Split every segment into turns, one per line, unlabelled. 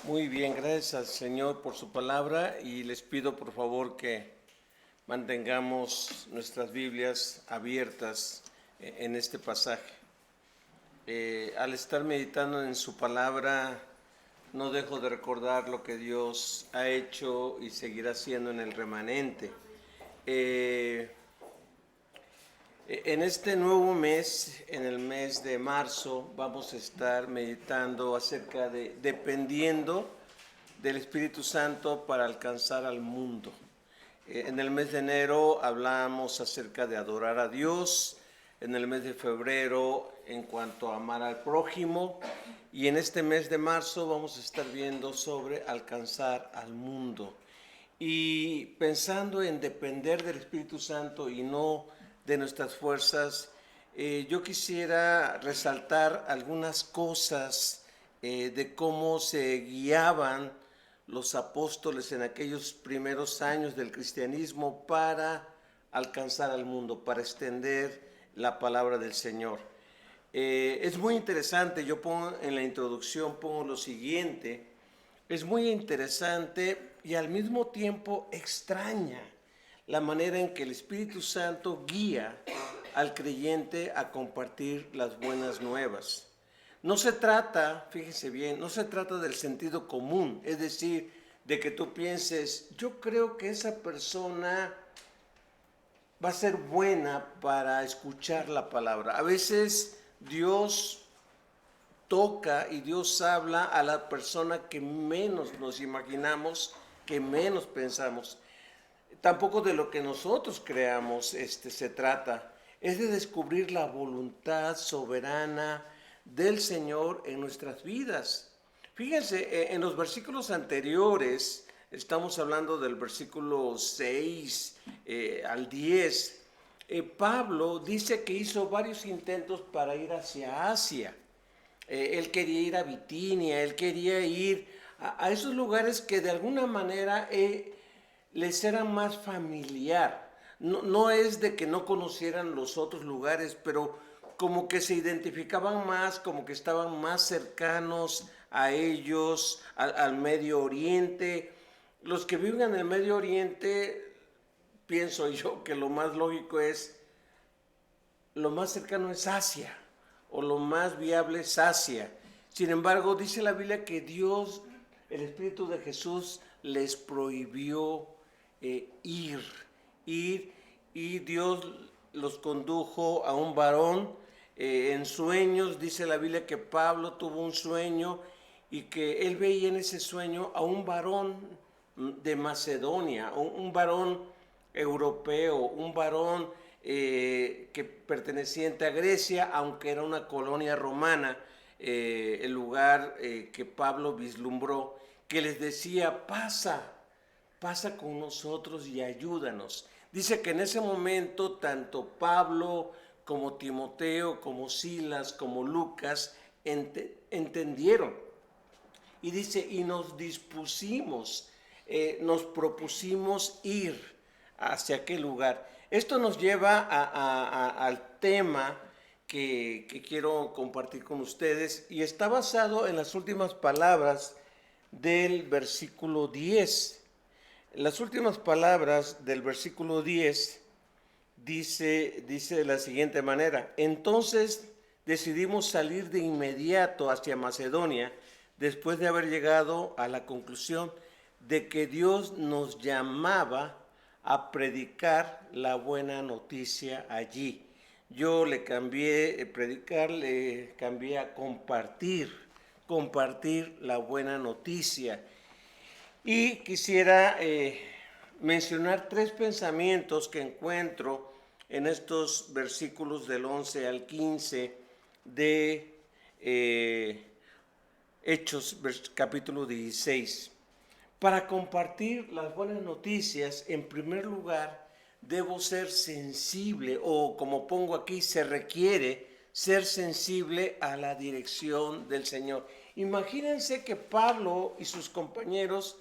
Muy bien, gracias al Señor por su palabra y les pido por favor que mantengamos nuestras Biblias abiertas en este pasaje. Al estar meditando en su palabra, no dejo de recordar lo que Dios ha hecho y seguirá haciendo en el remanente. Eh, En este nuevo mes, en el mes de marzo, vamos a estar meditando acerca de dependiendo del Espíritu Santo para alcanzar al mundo. En el mes de enero hablamos acerca de adorar a Dios, en el mes de febrero en cuanto a amar al prójimo, y en este mes de marzo vamos a estar viendo sobre alcanzar al mundo. Y pensando en depender del Espíritu Santo y no de nuestras fuerzas, yo quisiera resaltar algunas cosas de cómo se guiaban los apóstoles en aquellos primeros años del cristianismo para alcanzar al mundo, para extender la palabra del Señor. Es muy interesante, yo pongo en la introducción, pongo lo siguiente: es muy interesante y al mismo tiempo extraña la manera en que el Espíritu Santo guía al creyente a compartir las buenas nuevas. No se trata, fíjese bien, no se trata del sentido común, es decir, de que tú pienses, yo creo que esa persona va a ser buena para escuchar la palabra. A veces Dios toca y Dios habla a la persona que menos nos imaginamos, que menos pensamos. Tampoco de lo que nosotros creamos se trata. Es de descubrir la voluntad soberana del Señor en nuestras vidas. Fíjense, en los versículos anteriores, estamos hablando del versículo 6 al 10, Pablo dice que hizo varios intentos para ir hacia Asia. Él quería ir a Bitinia, él quería ir a esos lugares que de alguna manera les era más familiar. No, no es de que no conocieran los otros lugares, pero como que se identificaban más, como que estaban más cercanos a ellos, al Medio Oriente. Los que viven en el Medio Oriente, pienso yo que lo más lógico es, lo más cercano es Asia, o lo más viable es Asia. Sin embargo, dice la Biblia que Dios, el Espíritu de Jesús, les prohibió ir, ir, y Dios los condujo a un varón en sueños. Dice la Biblia que Pablo tuvo un sueño y que él veía en ese sueño a un varón de Macedonia, un varón europeo, un varón que perteneciente a Grecia, aunque era una colonia romana, el lugar que Pablo vislumbró, que les decía, pasa con nosotros y ayúdanos. Dice que en ese momento tanto Pablo como Timoteo, como Silas, como Lucas entendieron. Y dice, y nos dispusimos, nos propusimos ir hacia aquel lugar. Esto nos lleva al tema que quiero compartir con ustedes y está basado en las últimas palabras del versículo 10. Las últimas palabras del versículo 10 dice de la siguiente manera: entonces decidimos salir de inmediato hacia Macedonia, después de haber llegado a la conclusión de que Dios nos llamaba a predicar la buena noticia allí. Yo le cambié predicar, le cambié a compartir la buena noticia. Y quisiera mencionar tres pensamientos que encuentro en estos versículos del 11 al 15 de Hechos capítulo 16. Para compartir las buenas noticias, en primer lugar, debo ser sensible, o como pongo aquí, se requiere ser sensible a la dirección del Señor. Imagínense que Pablo y sus compañeros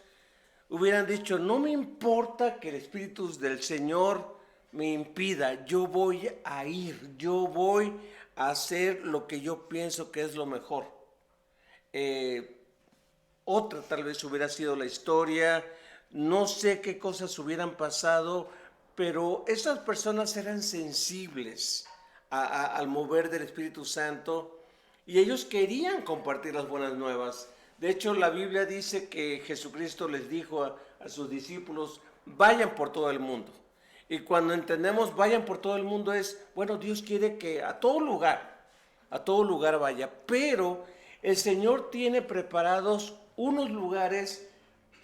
hubieran dicho, no me importa que el Espíritu del Señor me impida, yo voy a ir, yo voy a hacer lo que yo pienso que es lo mejor. otra tal vez hubiera sido la historia, no sé qué cosas hubieran pasado, pero esas personas eran sensibles al mover del Espíritu Santo y ellos querían compartir las buenas nuevas. De hecho, la Biblia dice que Jesucristo les dijo a sus discípulos, vayan por todo el mundo. Y cuando entendemos vayan por todo el mundo es, bueno, Dios quiere que a todo lugar vaya, pero el Señor tiene preparados unos lugares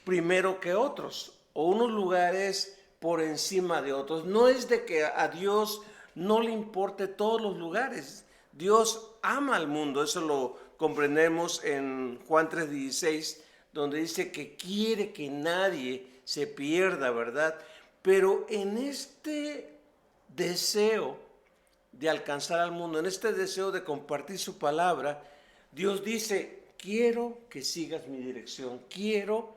primero que otros, o unos lugares por encima de otros. No es de que a Dios no le importe todos los lugares. Dios ama al mundo, eso lo comprendemos en Juan 3:16, donde dice que quiere que nadie se pierda, ¿verdad? Pero en este deseo de alcanzar al mundo, en este deseo de compartir su palabra, Dios dice, quiero que sigas mi dirección, quiero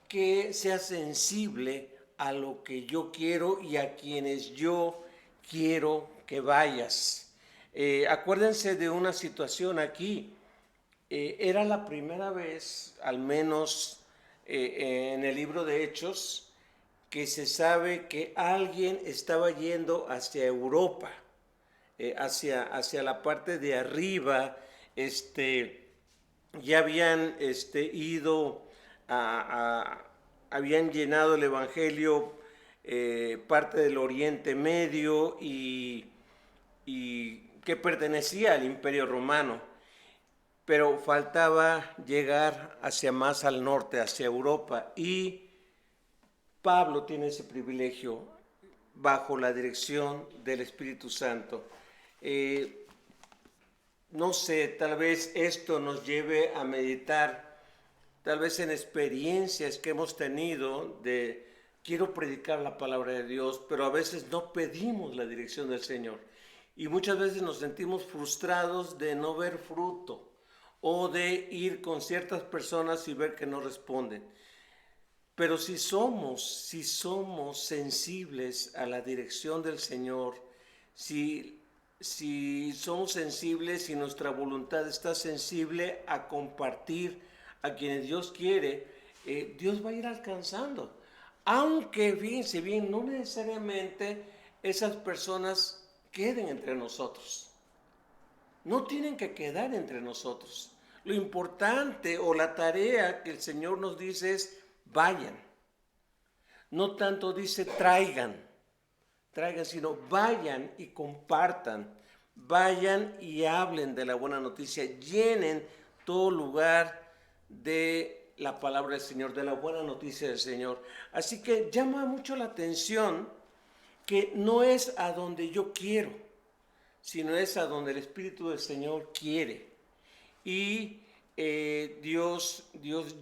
que seas sensible a lo que yo quiero y a quienes yo quiero que vayas. Acuérdense de una situación aquí. Era la primera vez, al menos en el libro de Hechos, que se sabe que alguien estaba yendo hacia Europa, hacia la parte de arriba. Ya habían ido habían llenado el Evangelio parte del Oriente Medio y que pertenecía al Imperio Romano, pero faltaba llegar hacia más al norte, hacia Europa, y Pablo tiene ese privilegio bajo la dirección del Espíritu Santo. No sé, tal vez esto nos lleve a meditar, tal vez en experiencias que hemos tenido de quiero predicar la palabra de Dios, pero a veces no pedimos la dirección del Señor. Y muchas veces nos sentimos frustrados de no ver fruto o de ir con ciertas personas y ver que no responden. Pero si somos sensibles a la dirección del Señor, si somos sensibles y nuestra voluntad está sensible a compartir a quienes Dios quiere, Dios va a ir alcanzando. Aunque, fíjense bien, no necesariamente esas personas queden entre nosotros. No tienen que quedar entre nosotros. Lo importante o la tarea que el Señor nos dice es vayan. No tanto dice traigan, sino vayan y compartan, vayan y hablen de la buena noticia, llenen todo lugar de la palabra del Señor, de la buena noticia del Señor. Así que llama mucho la atención que no es a donde yo quiero, sino es a donde el Espíritu del Señor quiere. Y Dios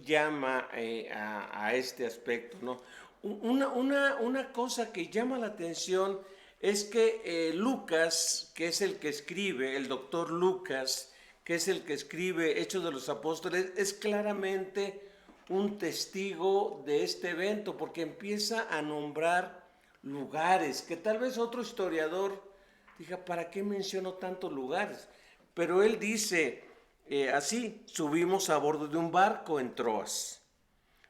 llama a este aspecto, ¿no? Una cosa que llama la atención es que Lucas, que es el que escribe, el doctor Lucas, que es el que escribe Hechos de los Apóstoles, es claramente un testigo de este evento, porque empieza a nombrar lugares que tal vez otro historiador diga, ¿para qué menciono tantos lugares? Pero él dice así, subimos a bordo de un barco en Troas.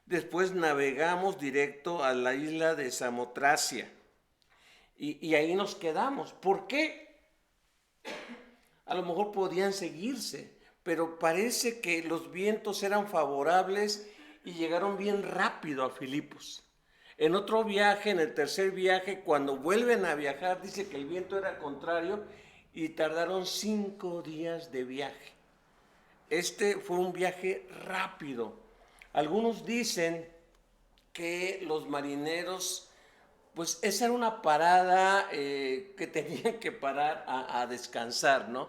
Después navegamos directo a la isla de Samotracia y ahí nos quedamos. ¿Por qué? A lo mejor podían seguirse, pero parece que los vientos eran favorables y llegaron bien rápido a Filipos. En otro viaje, en el tercer viaje, cuando vuelven a viajar, dice que el viento era contrario y tardaron 5 días de viaje. Este fue un viaje rápido. Algunos dicen que los marineros, pues esa era una parada que tenían que parar a descansar, ¿no?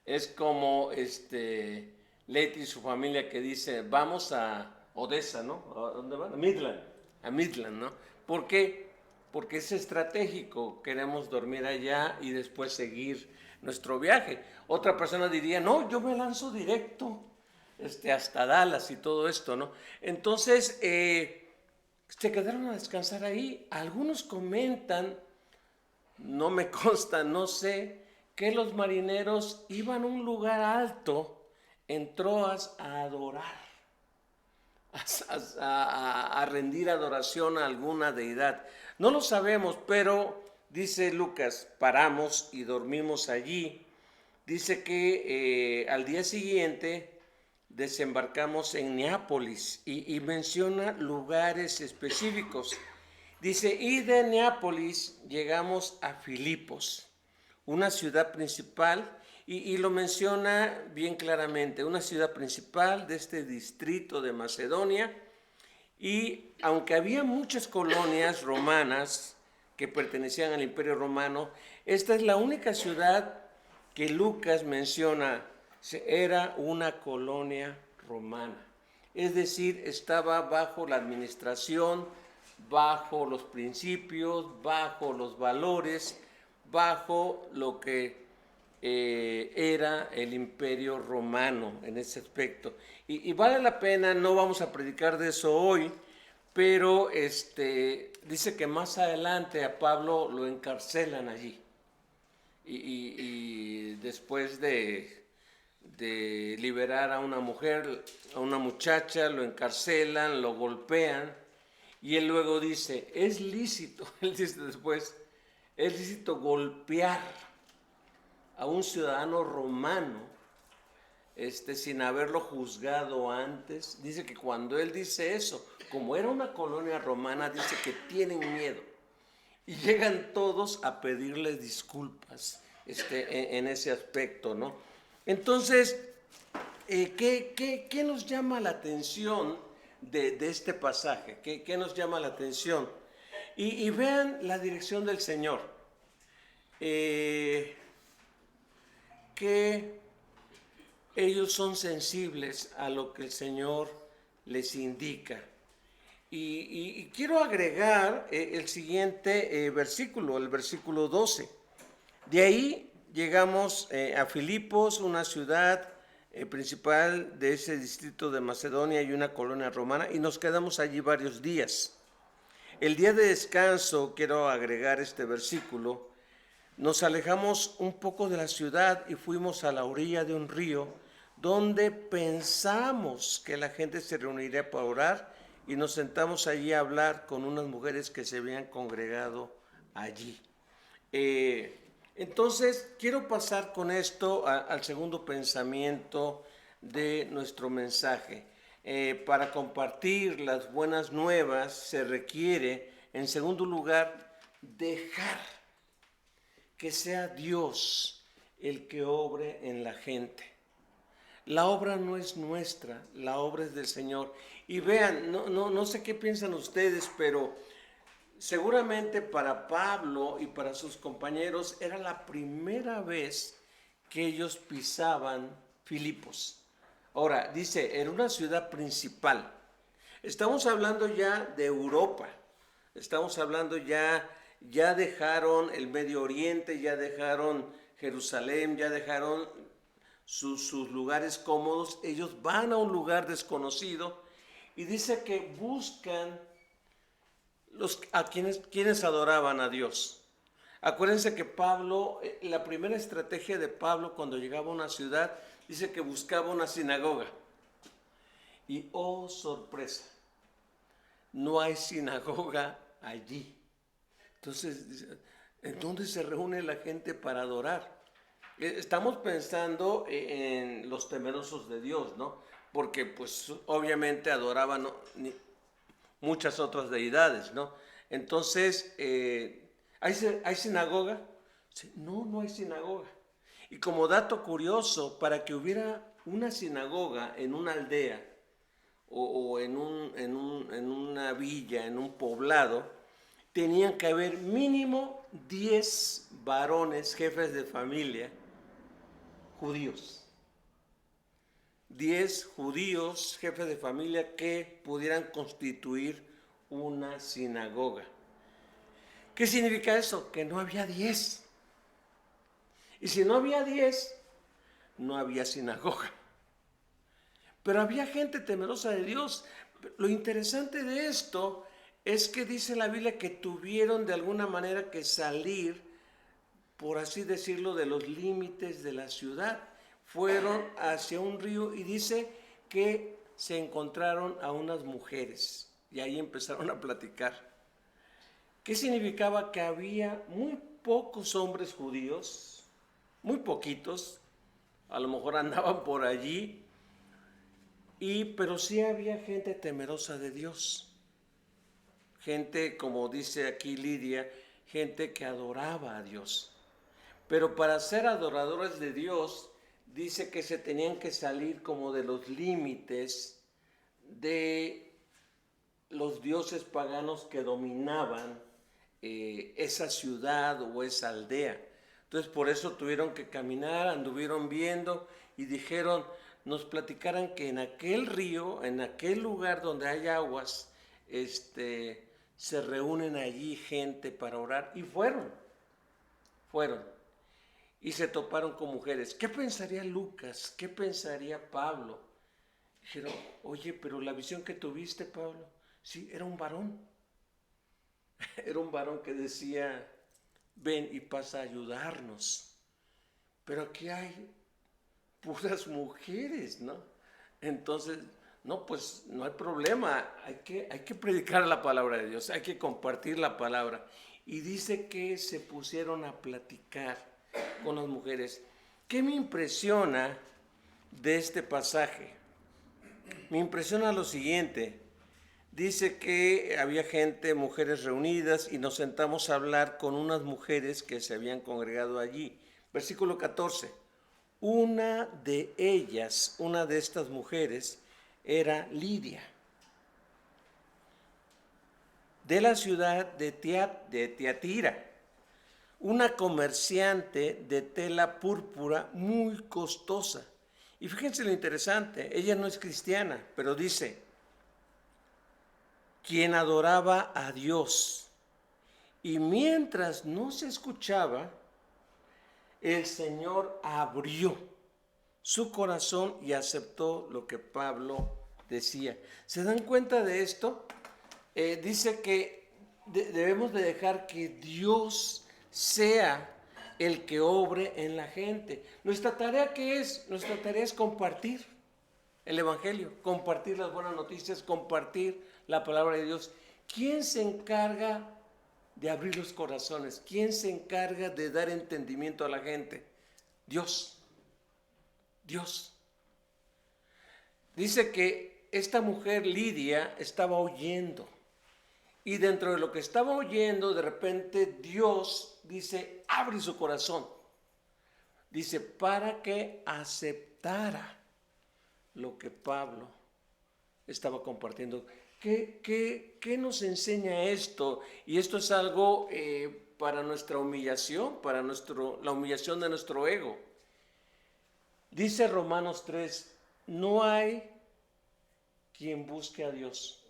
Es como Leti y su familia que dice, vamos a Odessa, ¿no? ¿A dónde van? A Midland, ¿no? ¿Por qué? Porque es estratégico, queremos dormir allá y después seguir nuestro viaje. Otra persona diría, no, yo me lanzo directo hasta Dallas y todo esto, ¿no? Entonces, se quedaron a descansar ahí. Algunos comentan, no me consta, no sé, que los marineros iban a un lugar alto en Troas a adorar. a rendir adoración a alguna deidad. No lo sabemos, pero dice Lucas, paramos y dormimos allí. Dice que al día siguiente desembarcamos en Neápolis y menciona lugares específicos. Dice, y de Neápolis llegamos a Filipos, una ciudad principal, y lo menciona bien claramente, una ciudad principal de este distrito de Macedonia. Y aunque había muchas colonias romanas que pertenecían al Imperio Romano, esta es la única ciudad que Lucas menciona, era una colonia romana. Es decir, estaba bajo la administración, bajo los principios, bajo los valores, bajo lo que era el Imperio Romano en ese aspecto. Y vale la pena, no vamos a predicar de eso hoy, pero dice que más adelante a Pablo lo encarcelan allí. Y después de liberar a una mujer, a una muchacha, lo encarcelan, lo golpean, y él luego dice, es lícito, él dice después, es lícito golpear a un ciudadano romano sin haberlo juzgado antes. Dice que cuando él dice eso, como era una colonia romana, dice que tienen miedo y llegan todos a pedirle disculpas en ese aspecto, ¿no? Entonces, ¿qué nos llama la atención de este pasaje? ¿Qué nos llama la atención? Y vean la dirección del Señor. Que ellos son sensibles a lo que el Señor les indica. Y quiero agregar el siguiente versículo, el versículo 12. De ahí llegamos a Filipos, una ciudad principal de ese distrito de Macedonia y una colonia romana, y nos quedamos allí varios días. El día de descanso, quiero agregar este versículo, nos alejamos un poco de la ciudad y fuimos a la orilla de un río donde pensamos que la gente se reuniría para orar, y nos sentamos allí a hablar con unas mujeres que se habían congregado allí. Entonces, quiero pasar con esto al segundo pensamiento de nuestro mensaje. Para compartir las buenas nuevas se requiere, en segundo lugar, dejar que sea Dios el que obre en la gente. La obra no es nuestra, la obra es del Señor. Y vean, no sé qué piensan ustedes, pero seguramente para Pablo y para sus compañeros era la primera vez que ellos pisaban Filipos. Ahora, dice, era una ciudad principal. Estamos hablando ya de Europa. Estamos hablando ya dejaron el Medio Oriente, ya dejaron Jerusalén, ya dejaron sus lugares cómodos. Ellos van a un lugar desconocido y dice que buscan a quienes adoraban a Dios. Acuérdense que Pablo, la primera estrategia de Pablo cuando llegaba a una ciudad, dice que buscaba una sinagoga. Y oh sorpresa, no hay sinagoga allí. Entonces, ¿en dónde se reúne la gente para adorar? Estamos pensando en los temerosos de Dios, ¿no? Porque pues obviamente adoraban muchas otras deidades, ¿no? Entonces, ¿hay sinagoga? No hay sinagoga. Y como dato curioso, para que hubiera una sinagoga en una aldea o en una villa, en un poblado, tenían que haber mínimo 10 varones, jefes de familia, judíos. 10 judíos, jefes de familia, que pudieran constituir una sinagoga. ¿Qué significa eso? Que no había 10. Y si no había 10, no había sinagoga. Pero había gente temerosa de Dios. Lo interesante de esto es que dice la Biblia que tuvieron de alguna manera que salir, por así decirlo, de los límites de la ciudad. Fueron hacia un río y dice que se encontraron a unas mujeres y ahí empezaron a platicar. ¿Qué significaba? Que había muy pocos hombres judíos, muy poquitos, a lo mejor andaban por allí, pero sí había gente temerosa de Dios. Gente, como dice aquí Lidia, gente que adoraba a Dios. Pero para ser adoradores de Dios, dice que se tenían que salir como de los límites de los dioses paganos que dominaban esa ciudad o esa aldea. Entonces por eso tuvieron que caminar, anduvieron viendo y dijeron, nos platicaran que en aquel río, en aquel lugar donde hay aguas, se reúnen allí gente para orar, y fueron. Y se toparon con mujeres. ¿Qué pensaría Lucas? ¿Qué pensaría Pablo? Dijeron, oye, pero la visión que tuviste, Pablo, sí, era un varón. Era un varón que decía, ven y pasa a ayudarnos. Pero aquí hay puras mujeres, ¿no? Entonces, no, pues no hay problema, hay que predicar la palabra de Dios, hay que compartir la palabra. Y dice que se pusieron a platicar con las mujeres. ¿Qué me impresiona de este pasaje? Me impresiona lo siguiente. Dice que había gente, mujeres reunidas, y nos sentamos a hablar con unas mujeres que se habían congregado allí. Versículo 14. Una de ellas, una de estas mujeres, era Lidia, de la ciudad de Tiatira, una comerciante de tela púrpura muy costosa. Y fíjense lo interesante, ella no es cristiana, pero dice, quien adoraba a Dios. Y mientras no se escuchaba, el Señor abrió su corazón y aceptó lo que Pablo decía. ¿Se dan cuenta de esto? Dice que debemos de dejar que Dios sea el que obre en la gente. ¿Nuestra tarea qué es? Nuestra tarea es compartir el Evangelio, compartir las buenas noticias, compartir la palabra de Dios. ¿Quién se encarga de abrir los corazones? ¿Quién se encarga de dar entendimiento a la gente? Dios. Dios. Dice que esta mujer Lidia estaba oyendo, y dentro de lo que estaba oyendo, de repente Dios dice, abre su corazón. Dice, para que aceptara lo que Pablo estaba compartiendo. ¿Qué nos enseña esto? Y esto es algo para nuestra humillación, para la humillación de nuestro ego. Dice Romanos 3, no hay quien busque a Dios,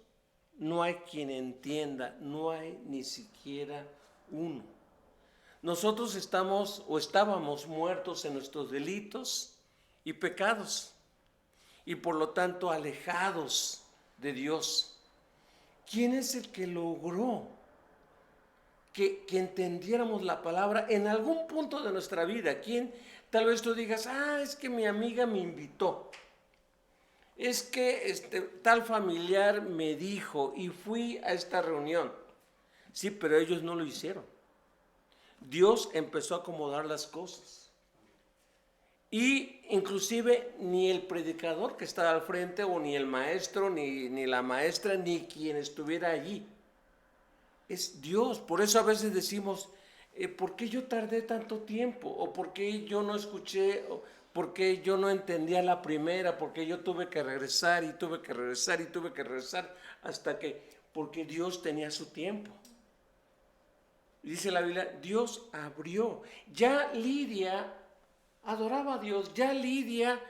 no hay quien entienda, no hay ni siquiera uno. Nosotros estábamos muertos en nuestros delitos y pecados, y por lo tanto alejados de Dios. ¿Quién es el que logró que entendiéramos la palabra en algún punto de nuestra vida? ¿Quién? Tal vez tú digas, es que mi amiga me invitó, es que tal familiar me dijo y fui a esta reunión. Sí, pero ellos no lo hicieron. Dios empezó a acomodar las cosas. Y inclusive ni el predicador que estaba al frente, o ni el maestro, ni la maestra, ni quien estuviera allí. Es Dios. Por eso a veces decimos, ¿por qué yo tardé tanto tiempo? ¿O por qué yo no escuché? ¿O por qué yo no entendía la primera? ¿Por qué yo tuve que regresar y tuve que regresar y tuve que regresar? Porque Dios tenía su tiempo. Dice la Biblia, Dios abrió. Ya Lidia adoraba a Dios, ya Lidia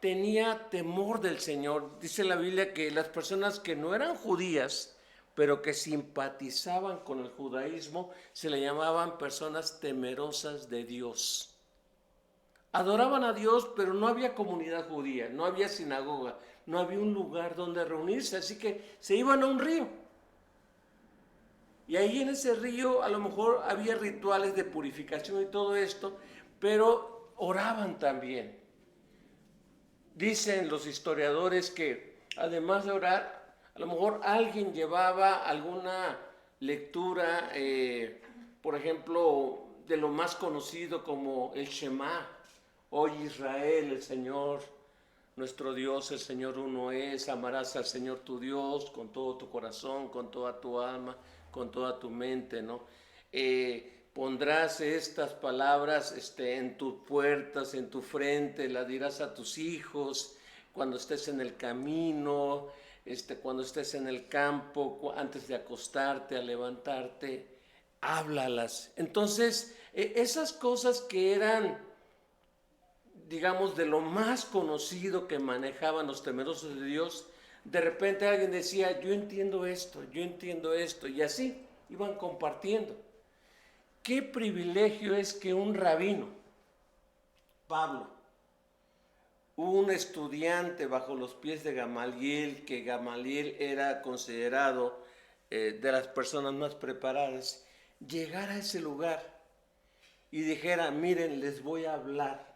tenía temor del Señor. Dice la Biblia que las personas que no eran judías, pero que simpatizaban con el judaísmo, se le llamaban personas temerosas de Dios. Adoraban a Dios, pero no había comunidad judía, no había sinagoga, no había un lugar donde reunirse, así que se iban a un río. Y ahí en ese río a lo mejor había rituales de purificación y todo esto, pero oraban también. Dicen los historiadores que además de orar, a lo mejor alguien llevaba alguna lectura, por ejemplo, de lo más conocido como el Shema. Oye Israel, el Señor, nuestro Dios, el Señor uno es, amarás al Señor tu Dios con todo tu corazón, con toda tu alma, con toda tu mente, ¿no? Pondrás estas palabras en tus puertas, en tu frente, las dirás a tus hijos, cuando estés en el camino, cuando estés en el campo, antes de acostarte, a levantarte, háblalas. Entonces, esas cosas que eran, digamos, de lo más conocido que manejaban los temerosos de Dios, de repente alguien decía, yo entiendo esto, y así iban compartiendo. Qué privilegio es que un rabino, Pablo, un estudiante bajo los pies de Gamaliel, que Gamaliel era considerado de las personas más preparadas, llegara a ese lugar y dijera, miren, les voy a hablar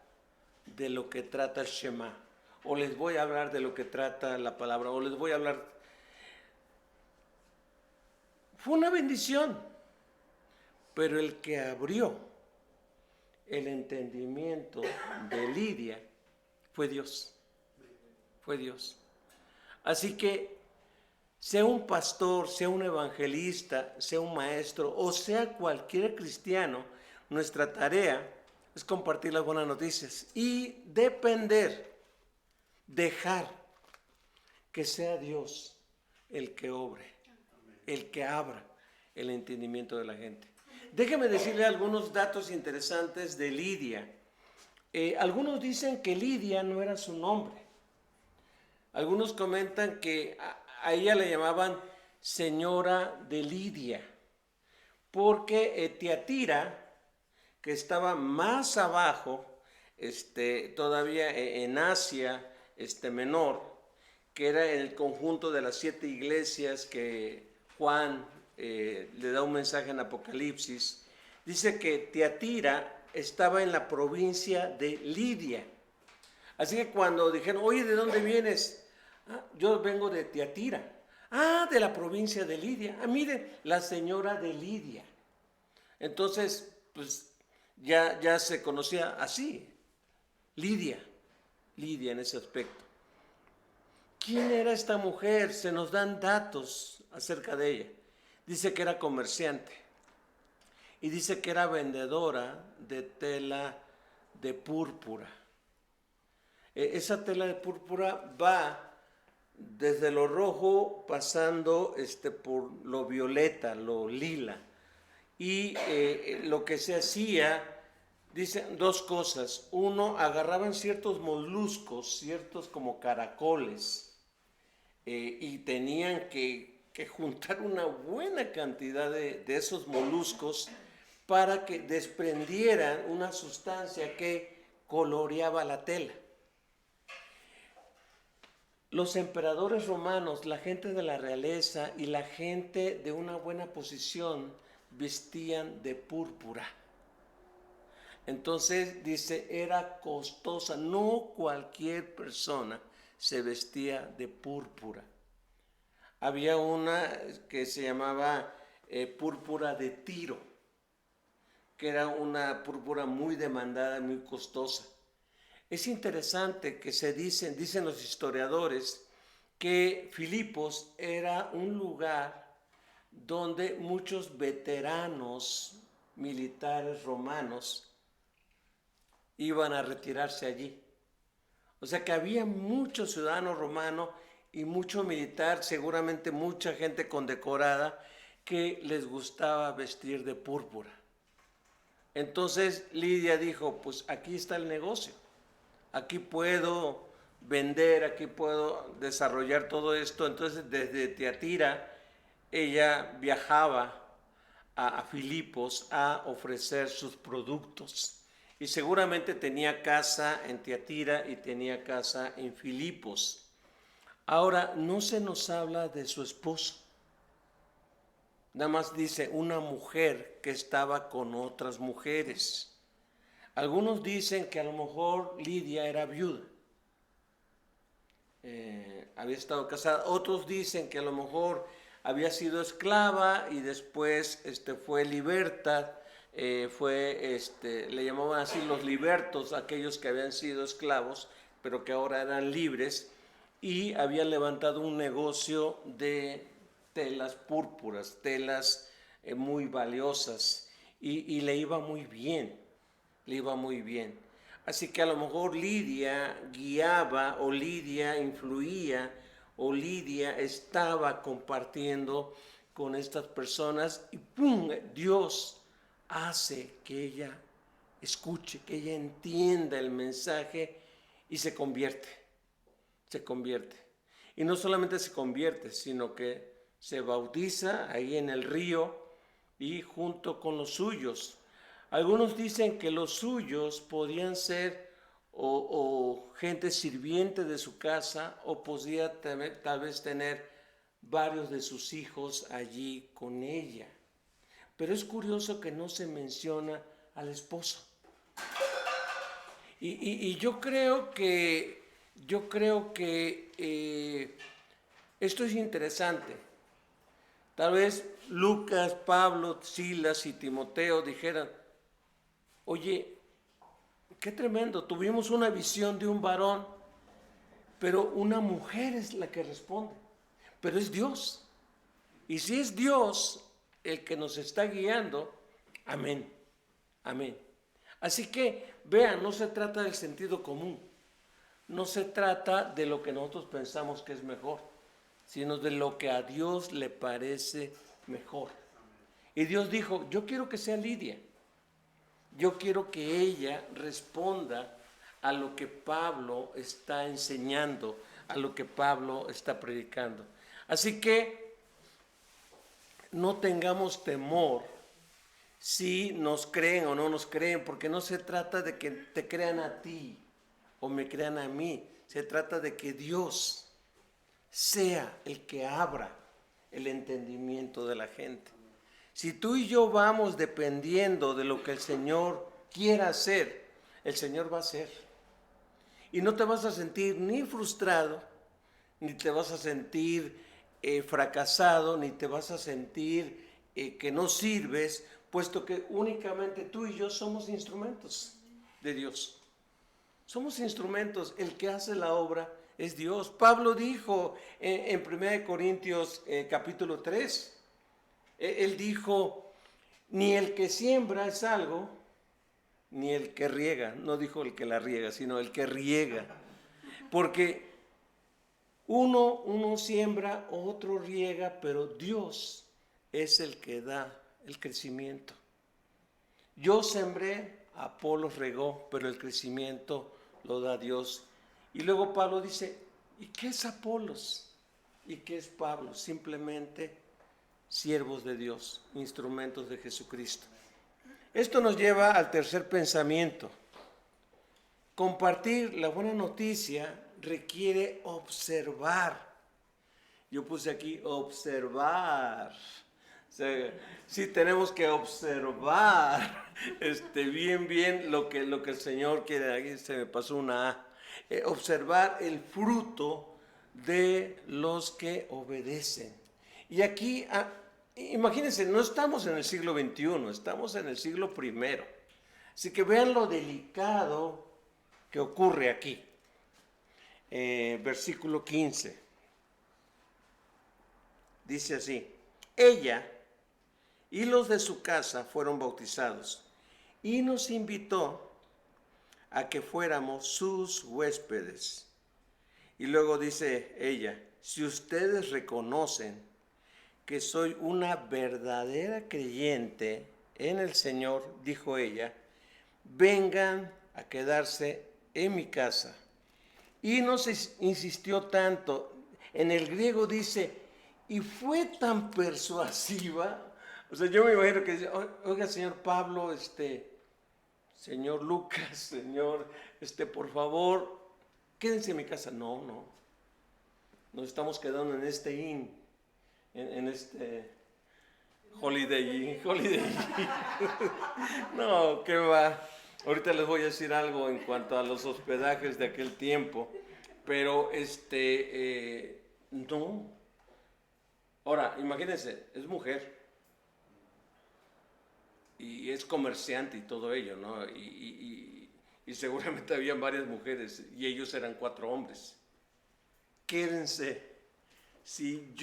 de lo que trata el Shema, o les voy a hablar de lo que trata la palabra, o les voy a hablar. Fue una bendición, pero el que abrió el entendimiento de Lidia fue Dios. Fue Dios. Así que sea un pastor, sea un evangelista, sea un maestro o sea cualquier cristiano, nuestra tarea es compartir las buenas noticias y dejar que sea Dios el que obre, el que abra el entendimiento de la gente. Déjeme decirle algunos datos interesantes de Lidia. Algunos dicen que Lidia no era su nombre. Algunos comentan que a ella le llamaban señora de Lidia, porque Tiatira, que estaba más abajo, todavía en Asia Menor, que era el conjunto de las 7 iglesias que Juan le da un mensaje en Apocalipsis, dice que Tiatira estaba en la provincia de Lidia. Así que cuando dijeron, oye, ¿de dónde vienes? Yo vengo de Tiatira. De la provincia de Lidia. Miren, la señora de Lidia. Entonces, pues ya se conocía así, Lidia en ese aspecto. ¿Quién era esta mujer? Se nos dan datos acerca de ella. Dice que era comerciante y dice que era vendedora de tela de púrpura. Esa tela de púrpura va desde lo rojo pasando por lo violeta, lo lila. Y lo que se hacía, dicen dos cosas. Uno, agarraban ciertos moluscos, ciertos como caracoles, y tenían que juntar una buena cantidad de esos moluscos para que desprendieran una sustancia que coloreaba la tela. Los emperadores romanos, la gente de la realeza y la gente de una buena posición vestían de púrpura. Entonces dice, era costosa, no cualquier persona se vestía de púrpura. Había una que se llamaba púrpura de Tiro, que era una púrpura muy demandada, muy costosa. Es interesante que dicen los historiadores, que Filipos era un lugar donde muchos veteranos militares romanos iban a retirarse allí. O sea que había mucho ciudadano romano y mucho militar, seguramente mucha gente condecorada, que les gustaba vestir de púrpura. Entonces Lidia dijo, pues aquí está el negocio. Aquí puedo vender, aquí puedo desarrollar todo esto. Entonces desde Tiatira ella viajaba a Filipos a ofrecer sus productos. Y seguramente tenía casa en Tiatira y tenía casa en Filipos. Ahora, no se nos habla de su esposo. Nada más dice una mujer que estaba con otras mujeres. Algunos dicen que a lo mejor Lidia era viuda. había estado casada. Otros dicen que a lo mejor había sido esclava y después fue libertad. Le llamaban así los libertos, aquellos que habían sido esclavos, pero que ahora eran libres, y había levantado un negocio de telas púrpuras, telas muy valiosas, y le iba muy bien, le iba muy bien. Así que a lo mejor Lidia guiaba, o Lidia influía, o Lidia estaba compartiendo con estas personas, y ¡pum!, Dios hace que ella escuche, que ella entienda el mensaje y se convierte. Y no solamente se convierte, sino que se bautiza ahí en el río y junto con los suyos. Algunos dicen que los suyos podían ser o gente sirviente de su casa, o podía tal vez tener varios de sus hijos allí con ella. Pero es curioso que no se menciona al esposo. Y yo creo que esto es interesante. Tal vez Lucas, Pablo, Silas y Timoteo dijeran: oye, qué tremendo, tuvimos una visión de un varón, pero una mujer es la que responde. Pero es Dios. Y si es Dios el que nos está guiando, amén, amén. Así que, vean, no se trata del sentido común, no se trata de lo que nosotros pensamos que es mejor, sino de lo que a Dios le parece mejor. Y Dios dijo: yo quiero que sea Lidia, yo quiero que ella responda a lo que Pablo está enseñando, a lo que Pablo está predicando. Así que no tengamos temor si nos creen o no nos creen, porque no se trata de que te crean a ti o me crean a mí, se trata de que Dios sea el que abra el entendimiento de la gente. Si tú y yo vamos dependiendo de lo que el Señor quiera hacer, el Señor va a hacer. Y no te vas a sentir ni frustrado, ni te vas a sentir fracasado, ni te vas a sentir que no sirves, puesto que únicamente tú y yo somos instrumentos de Dios. Somos instrumentos, el que hace la obra es Dios. Pablo dijo en 1 Corintios capítulo 3, él dijo: ni el que siembra es algo, ni el que riega, no dijo el que la riega, sino el que riega. Porque uno siembra, otro riega, pero Dios es el que da el crecimiento. Yo sembré, Apolos regó, pero el crecimiento lo da Dios. Y luego Pablo dice: ¿y qué es Apolos? ¿Y qué es Pablo? Simplemente siervos de Dios, instrumentos de Jesucristo. Esto nos lleva al tercer pensamiento. Compartir la buena noticia requiere observar. Yo puse aquí observar. O sea, sí tenemos que observar bien lo que el Señor quiere. Aquí se me pasó una A. Observar el fruto de los que obedecen. Y aquí, imagínense, no estamos en el siglo XXI, estamos en el siglo I. Así que vean lo delicado que ocurre aquí. Versículo 15. Dice así: ella y los de su casa fueron bautizados, y nos invitó a que fuéramos sus huéspedes. Y luego dice ella: si ustedes reconocen que soy una verdadera creyente en el Señor, dijo ella, vengan a quedarse en mi casa. Y no se insistió tanto. En el griego dice: y fue tan persuasiva. O sea, yo me imagino que dice: oiga, señor Pablo, señor Lucas, señor, por favor, quédense en mi casa. No, nos estamos quedando en este inn, en este Holiday Inn. No, qué va. Ahorita les voy a decir algo en cuanto a los hospedajes de aquel tiempo. Pero no. Ahora, imagínense, es mujer y es comerciante y todo ello, ¿no? Y seguramente habían varias mujeres y ellos eran 4 hombres. Quédense. Si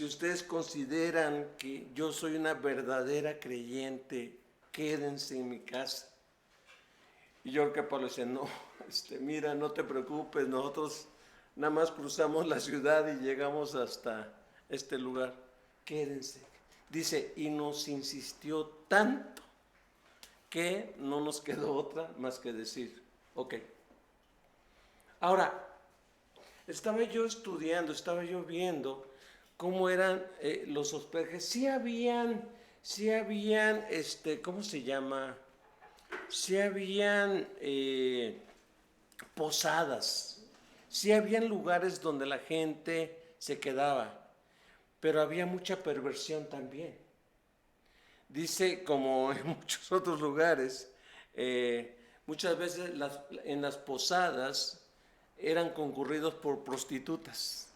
ustedes consideran que yo soy una verdadera creyente, quédense en mi casa. Y yo creo que Pablo dice, no, mira, no te preocupes, nosotros nada más cruzamos la ciudad y llegamos hasta este lugar. Quédense. Dice, y nos insistió tanto que no nos quedó otra más que decir, ok. Ahora, estaba yo estudiando, estaba yo viendo cómo eran los hospedajes. Sí habían, ¿cómo se llama? Sí habían posadas, sí habían lugares donde la gente se quedaba, pero había mucha perversión también. Dice, como en muchos otros lugares, muchas veces en las posadas eran concurridos por prostitutas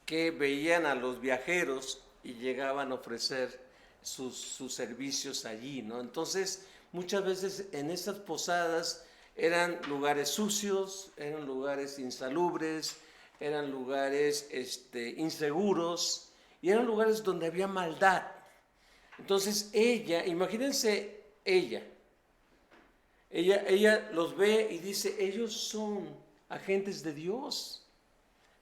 que veían a los viajeros y llegaban a ofrecer sus servicios allí, ¿no? Entonces, muchas veces en estas posadas eran lugares sucios, eran lugares insalubres, eran lugares inseguros y eran lugares donde había maldad. Entonces imagínense ella los ve y dice, ellos son agentes de Dios,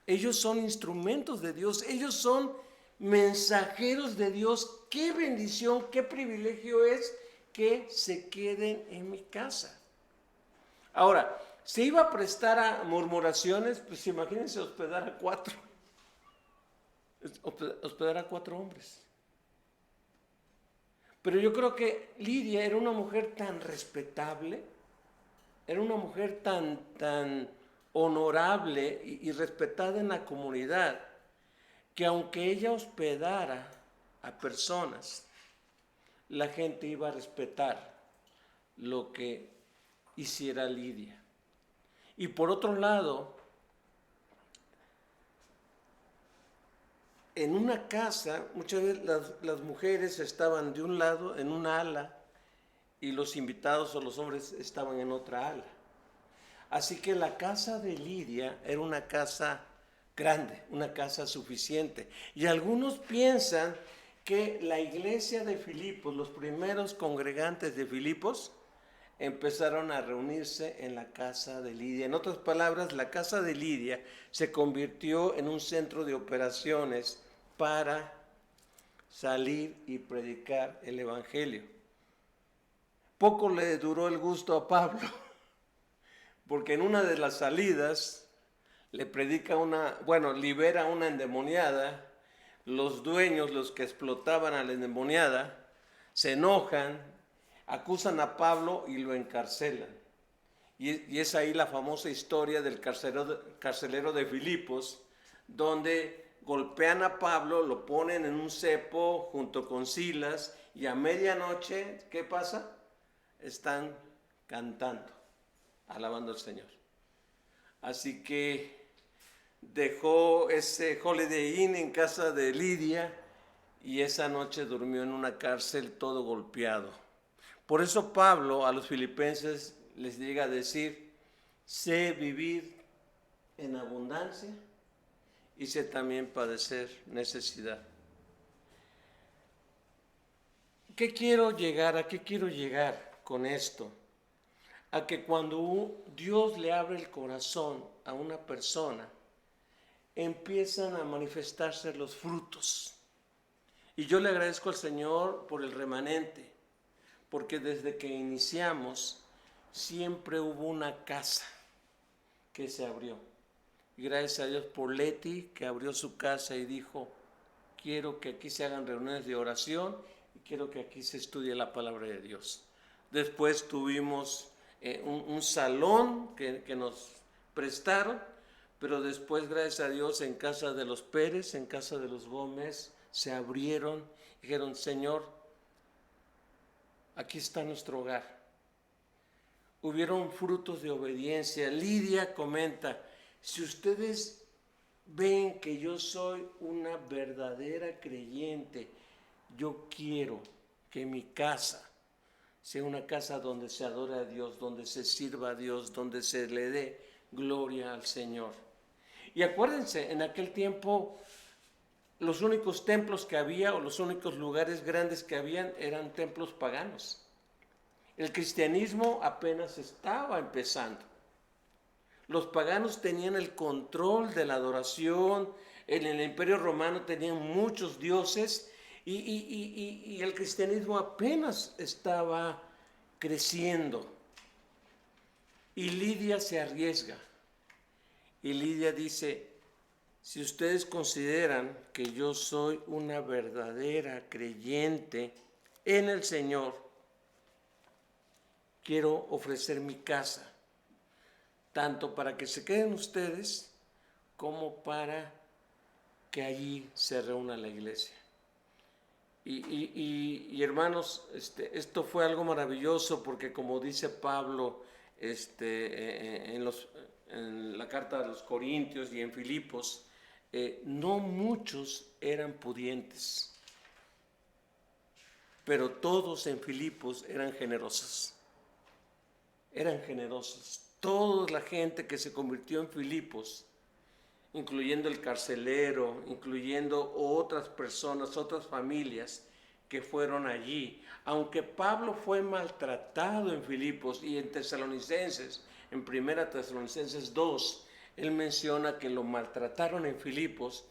ellos son instrumentos de Dios, ellos son mensajeros de Dios. Qué bendición, qué privilegio es que se queden en mi casa. Ahora, se iba a prestar a murmuraciones, pues imagínense hospedar a 4 hombres. Pero yo creo que Lidia era una mujer tan respetable, era una mujer tan honorable y respetada en la comunidad, que aunque ella hospedara a personas, la gente iba a respetar lo que hiciera Lidia. Y por otro lado, en una casa, muchas veces las mujeres estaban de un lado, en una ala, y los invitados o los hombres estaban en otra ala. Así que la casa de Lidia era una casa grande, una casa suficiente. Y algunos piensan que la iglesia de Filipos, los primeros congregantes de Filipos, empezaron a reunirse en la casa de Lidia. En otras palabras, la casa de Lidia se convirtió en un centro de operaciones para salir y predicar el evangelio. Poco le duró el gusto a Pablo, porque en una de las salidas le predica libera una endemoniada. Los dueños, los que explotaban a la endemoniada, se enojan, acusan a Pablo y lo encarcelan. Y es ahí la famosa historia del carcelero de Filipos, donde golpean a Pablo, lo ponen en un cepo junto con Silas, y a medianoche, ¿qué pasa? Están cantando, alabando al Señor. Así que dejó ese Holiday Inn en casa de Lidia y esa noche durmió en una cárcel todo golpeado. Por eso Pablo a los filipenses les llega a decir, sé vivir en abundancia y sé también padecer necesidad. ¿A qué quiero llegar con esto? A que cuando Dios le abre el corazón a una persona, empiezan a manifestarse los frutos. Y yo le agradezco al Señor por el remanente, porque desde que iniciamos siempre hubo una casa que se abrió. Y gracias a Dios por Leti, que abrió su casa y dijo, quiero que aquí se hagan reuniones de oración y quiero que aquí se estudie la palabra de Dios. Después tuvimos un salón que nos prestaron, pero después, gracias a Dios, en casa de los Pérez, en casa de los Gómez, se abrieron, dijeron, Señor, aquí está nuestro hogar. Hubieron frutos de obediencia. Lidia comenta, si ustedes ven que yo soy una verdadera creyente, yo quiero que mi casa sea una casa donde se adore a Dios, donde se sirva a Dios, donde se le dé gloria al Señor. Y acuérdense, en aquel tiempo los únicos templos que había o los únicos lugares grandes que habían eran templos paganos. El cristianismo apenas estaba empezando. Los paganos tenían el control de la adoración, en el Imperio Romano tenían muchos dioses y el cristianismo apenas estaba creciendo. Y Lidia se arriesga. Y Lidia dice, si ustedes consideran que yo soy una verdadera creyente en el Señor, quiero ofrecer mi casa, tanto para que se queden ustedes como para que allí se reúna la iglesia. Y hermanos, esto fue algo maravilloso porque como dice Pablo en la carta a los Corintios y en Filipos, no muchos eran pudientes, pero todos en Filipos eran generosos. Eran generosos. Toda la gente que se convirtió en Filipos, incluyendo el carcelero, incluyendo otras personas, otras familias que fueron allí. Aunque Pablo fue maltratado en Filipos y en Tesalonicenses, en 1 Tesalonicenses 2, él menciona que lo maltrataron en Filipos,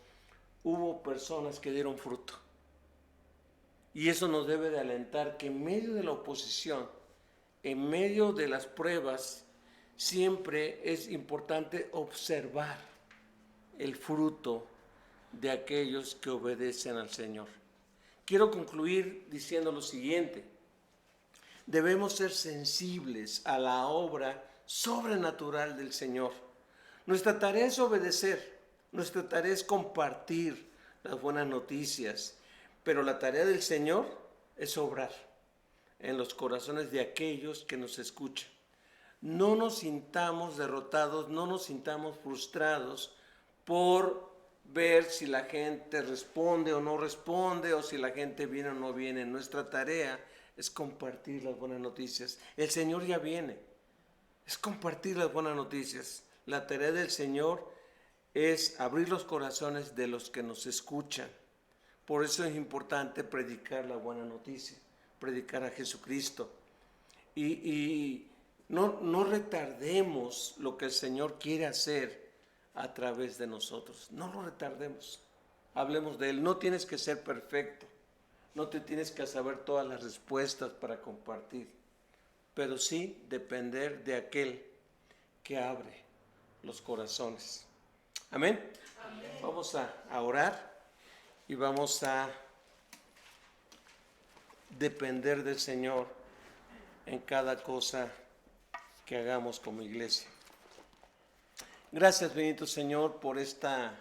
hubo personas que dieron fruto. Y eso nos debe de alentar que en medio de la oposición, en medio de las pruebas, siempre es importante observar el fruto de aquellos que obedecen al Señor. Quiero concluir diciendo lo siguiente: debemos ser sensibles a la obra sobrenatural del Señor. Nuestra tarea es obedecer, nuestra tarea es compartir las buenas noticias, pero la tarea del Señor es obrar en los corazones de aquellos que nos escuchan. No nos sintamos derrotados, no nos sintamos frustrados por ver si la gente responde o no responde, o si la gente viene o no viene. Nuestra tarea es compartir las buenas noticias. El Señor ya viene, es compartir las buenas noticias. La tarea del Señor es abrir los corazones de los que nos escuchan. Por eso es importante predicar la buena noticia, predicar a Jesucristo. Y no retardemos lo que el Señor quiere hacer a través de nosotros. No lo retardemos. Hablemos de Él. No tienes que ser perfecto. No te tienes que saber todas las respuestas para compartir. Pero sí depender de aquel que abre los corazones. Amén. Amén. Vamos a orar y vamos a depender del Señor en cada cosa que hagamos como iglesia. Gracias, bendito Señor, por este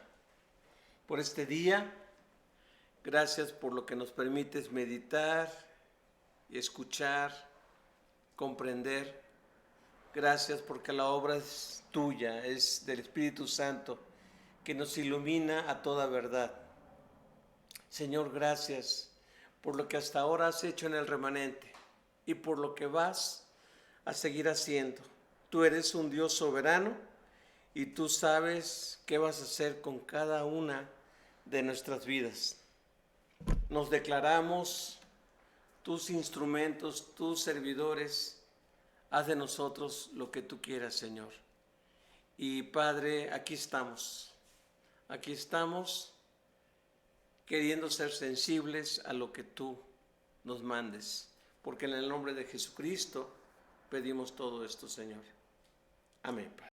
día. Gracias por lo que nos permites meditar y escuchar, comprender. Gracias porque la obra es tuya, es del Espíritu Santo, que nos ilumina a toda verdad. Señor, gracias por lo que hasta ahora has hecho en el remanente y por lo que vas a seguir haciendo. Tú eres un Dios soberano y tú sabes qué vas a hacer con cada una de nuestras vidas. Nos declaramos tus instrumentos, tus servidores. Haz de nosotros lo que tú quieras, Señor. Y Padre, aquí estamos queriendo ser sensibles a lo que tú nos mandes, porque en el nombre de Jesucristo pedimos todo esto, Señor. Amén, Padre.